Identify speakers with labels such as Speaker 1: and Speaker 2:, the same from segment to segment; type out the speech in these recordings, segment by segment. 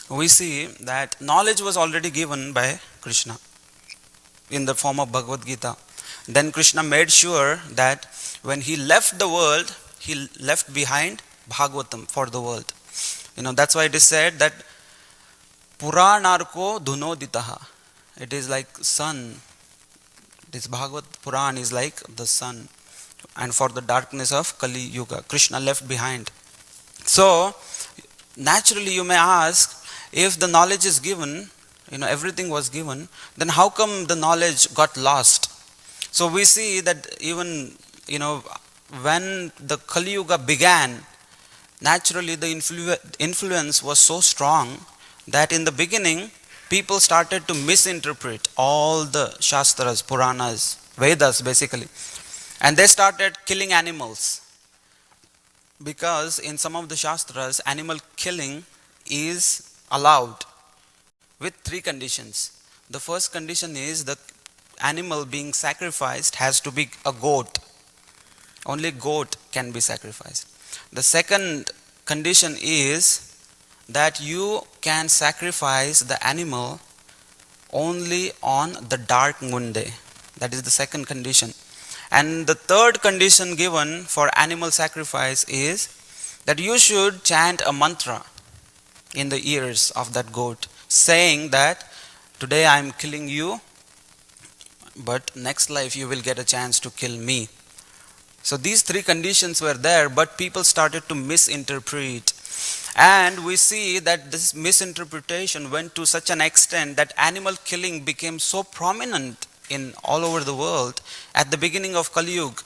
Speaker 1: we see that knowledge was already given by Krishna in the form of Bhagavad Gita. Then Krishna made sure that when he left the world, he left behind Bhagavatam for the world. That's why it is said that Puranarko Dhunoditaha. It is like sun. This Bhagavad Puran is like the sun. And for the darkness of Kali Yuga, Krishna left behind. So, naturally you may ask, if the knowledge is given, everything was given, then how come the knowledge got lost? So we see that even, when the Kali Yuga began, naturally the influence was so strong that in the beginning, people started to misinterpret all the Shastras, Puranas, Vedas basically. And they started killing animals. Because in some of the Shastras, animal killing is allowed with 3 conditions. The first condition is the animal being sacrificed has to be a goat. Only goat can be sacrificed. The second condition is that you can sacrifice the animal only on the dark moon day. That is the second condition. And the third condition given for animal sacrifice is that you should chant a mantra in the ears of that goat, saying that today I am killing you, but next life you will get a chance to kill me. So these 3 conditions were there, but people started to misinterpret. And we see that this misinterpretation went to such an extent that animal killing became so prominent in all over the world at the beginning of Kali Yuga.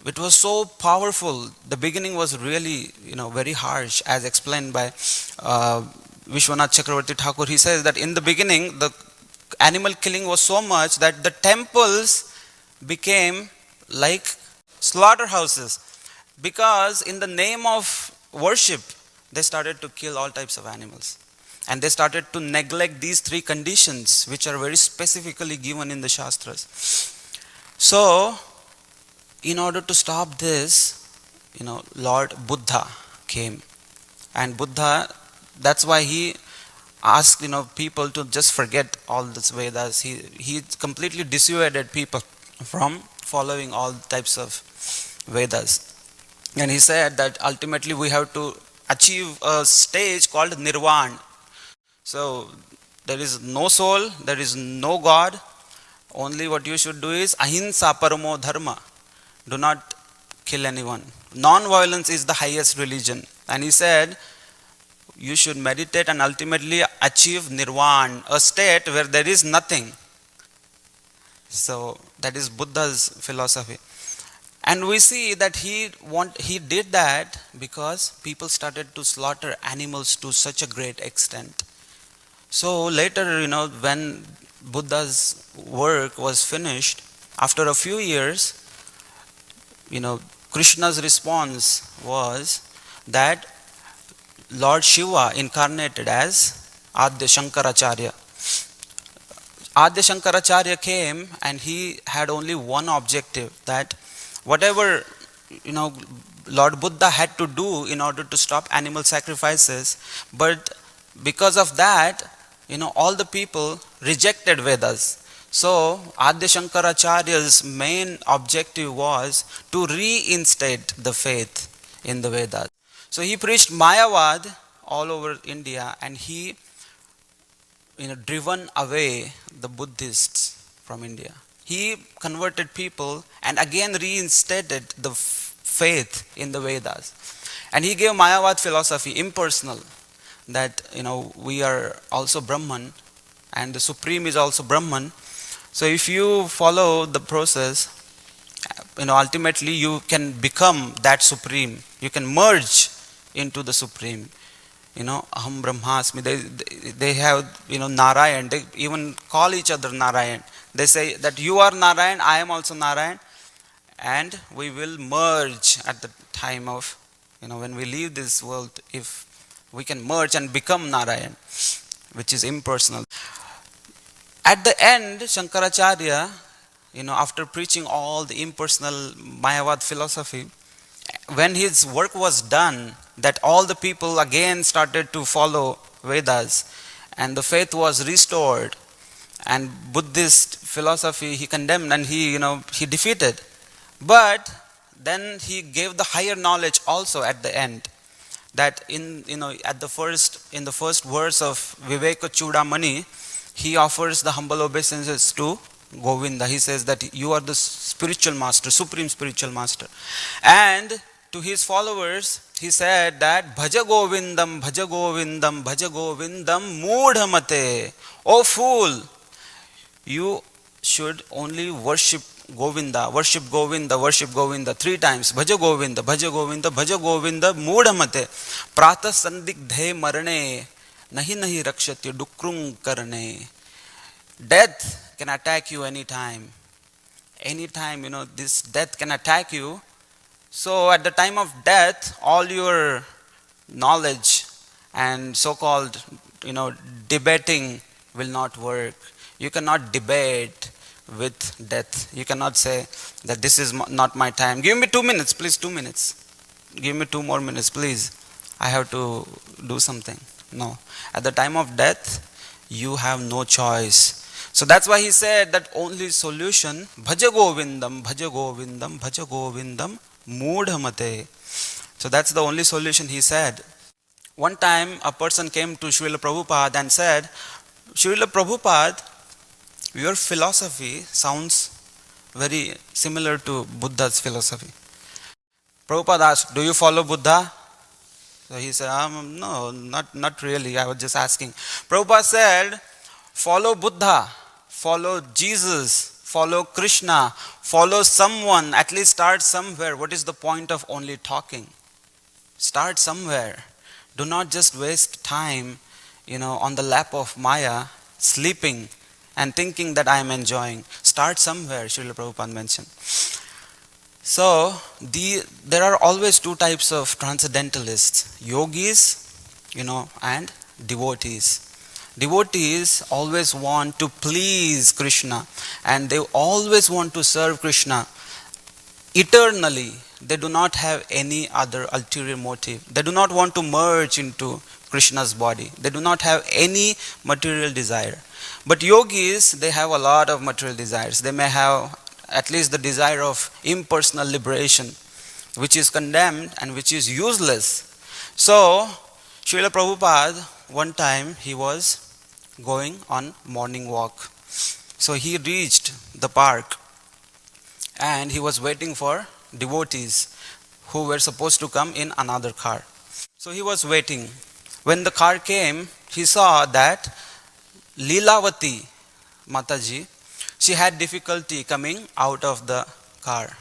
Speaker 1: It was so powerful. The beginning was really, very harsh, as explained by Vishwanath Chakravarti Thakur. He says that in the beginning, the animal killing was so much that the temples became like slaughterhouses, because in the name of worship, they started to kill all types of animals. And they started to neglect these 3 conditions, which are very specifically given in the Shastras. So, in order to stop this, Lord Buddha came. And Buddha, that's why he asked, people to just forget all this Vedas. He completely dissuaded people from following all types of Vedas. And he said that ultimately we have to achieve a stage called Nirvana. So, there is no soul, there is no God. Only what you should do is ahimsa paramo dharma. Do not kill anyone. Non-violence is the highest religion. And he said, you should meditate and ultimately achieve nirvana, a state where there is nothing. So, that is Buddha's philosophy. And we see that he did that because people started to slaughter animals to such a great extent. So later, when Buddha's work was finished, after a few years, Krishna's response was that Lord Shiva incarnated as Adya Shankaracharya. Adya Shankaracharya came and he had only one objective, that whatever, Lord Buddha had to do in order to stop animal sacrifices, but because of that, all the people rejected Vedas. So, Adya Shankaracharya's main objective was to reinstate the faith in the Vedas. So, he preached Mayavad all over India, and he, driven away the Buddhists from India. He converted people and again reinstated the faith in the Vedas. And he gave Mayavad philosophy, impersonal, that we are also Brahman and the Supreme is also Brahman. So if you follow the process, ultimately you can become that Supreme. You can merge into the Supreme. Aham Brahmasmi. They have, Narayan. They even call each other Narayan. They say that you are Narayan, I am also Narayan, and we will merge at the time of, when we leave this world, if we can merge and become Narayan, which is impersonal. At the end, Shankaracharya, after preaching all the impersonal Mayavad philosophy, when his work was done, that all the people again started to follow Vedas, and the faith was restored, and Buddhist philosophy he condemned and he defeated. But then he gave the higher knowledge also at the end, that at the first verse of Viveka Chudamani, he offers the humble obeisances to Govinda. He says that you are the spiritual master, supreme spiritual master. And to his followers, he said that Bhaja Govindam, Bhaja Govindam, Bhaja Govindam, Moodhamate. O fool, you should only worship Govinda, worship Govinda, worship Govinda 3 times. Bhaja Govinda, Bhaja Govinda, Bhaja Govinda, Moodhamate. Prata Sandigdhe Marane, Nahi Nahi Rakshati Dukrung Karane. Death can attack you anytime. Anytime, this death can attack you. So at the time of death, all your knowledge and so-called, debating will not work. You cannot debate with death. You cannot say that this is not my time. Give me 2 minutes, please, 2 minutes. Give me 2 more minutes, please. I have to do something. No. At the time of death, you have no choice. So that's why he said that only solution, Bhaja Govindam, Bhaja Govindam, Bhaja Govindam, Moodhamate. So that's the only solution he said. One time a person came to Srila Prabhupada and said, Srila Prabhupada, your philosophy sounds very similar to Buddha's philosophy. Prabhupada asked, do you follow Buddha? So he said, no, not really. I was just asking. Prabhupada said, follow Buddha, follow Jesus, follow Krishna, follow someone, at least start somewhere. What is the point of only talking? Start somewhere. Do not just waste time, on the lap of Maya, sleeping and thinking that I am enjoying. Start somewhere, Srila Prabhupada mentioned. So, there are always 2 types of transcendentalists, yogis, and devotees. Devotees always want to please Krishna, and they always want to serve Krishna eternally. They do not have any other ulterior motive. They do not want to merge into Krishna's body. They do not have any material desire. But yogis, they have a lot of material desires. They may have at least the desire of impersonal liberation, which is condemned and which is useless. So, Srila Prabhupada, one time he was going on morning walk. So he reached the park and he was waiting for devotees who were supposed to come in another car. So he was waiting. When the car came, he saw that Leelavati Mataji, she had difficulty coming out of the car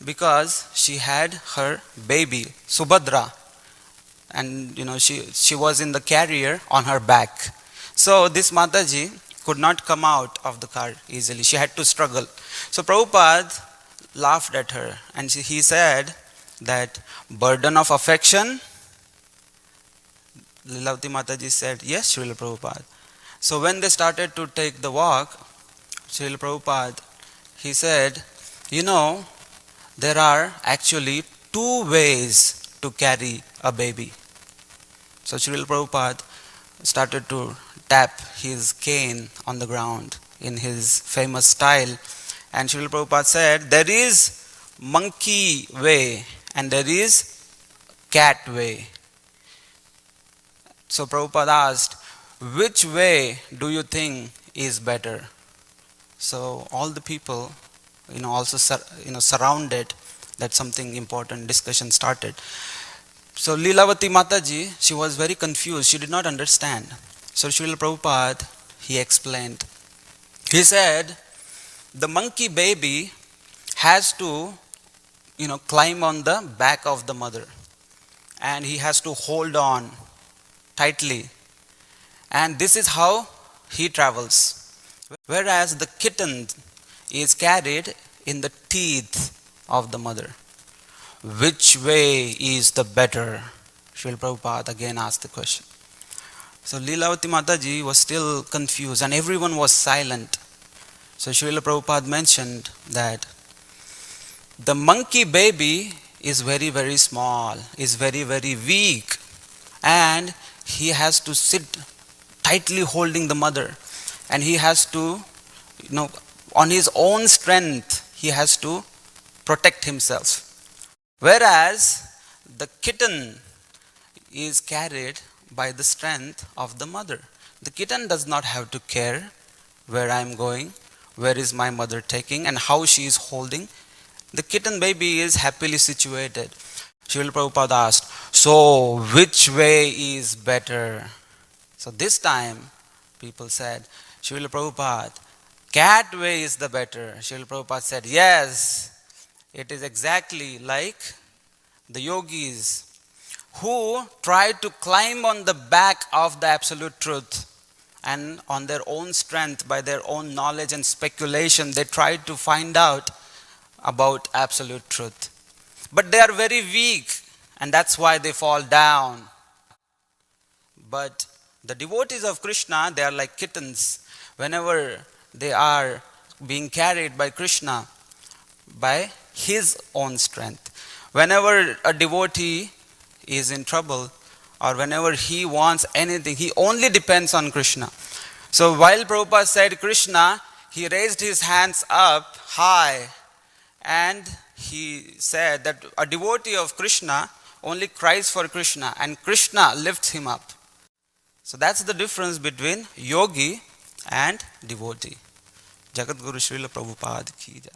Speaker 1: because she had her baby Subhadra, and she was in the carrier on her back. So this Mataji could not come out of the car easily. She had to struggle. So Prabhupada laughed at her and he said that burden of affection. Leelavati Mataji said, yes, Srila Prabhupada. So when they started to take the walk, Srila Prabhupada, he said, there are actually 2 ways to carry a baby. So Srila Prabhupada started to tap his cane on the ground in his famous style. And Srila Prabhupada said, there is monkey way and there is cat way. So Prabhupada asked, which way do you think is better? So all the people, also surrounded that something important discussion started. So Leelavati Mataji, she was very confused. She did not understand. So Srila Prabhupada, he explained. He said, the monkey baby has to, climb on the back of the mother. And he has to hold on tightly. And this is how he travels. Whereas the kitten is carried in the teeth of the mother. Which way is the better? Srila Prabhupada again asked the question. So Leelavati Mataji was still confused and everyone was silent. So Srila Prabhupada mentioned that the monkey baby is very, very small, is very, very weak, and he has to sit tightly holding the mother, and he has to, on his own strength, he has to protect himself. Whereas the kitten is carried by the strength of the mother. The kitten does not have to care where I am going, where is my mother taking, and how she is holding. The kitten baby is happily situated. Srila Prabhupada asked, so which way is better? So this time, people said, Srila Prabhupada, cat way is the better. Srila Prabhupada said, yes, it is exactly like the yogis who tried to climb on the back of the absolute truth, and on their own strength, by their own knowledge and speculation, they tried to find out about absolute truth. But they are very weak, and that's why they fall down. But the devotees of Krishna, they are like kittens. Whenever they are being carried by Krishna by his own strength. Whenever a devotee is in trouble, or whenever he wants anything, he only depends on Krishna. So while Prabhupada said Krishna, he raised his hands up high, and he said that a devotee of Krishna only cries for Krishna, and Krishna lifts him up. So that's the difference between yogi and devotee. Jagat Guru Srila Prabhupada ki jai.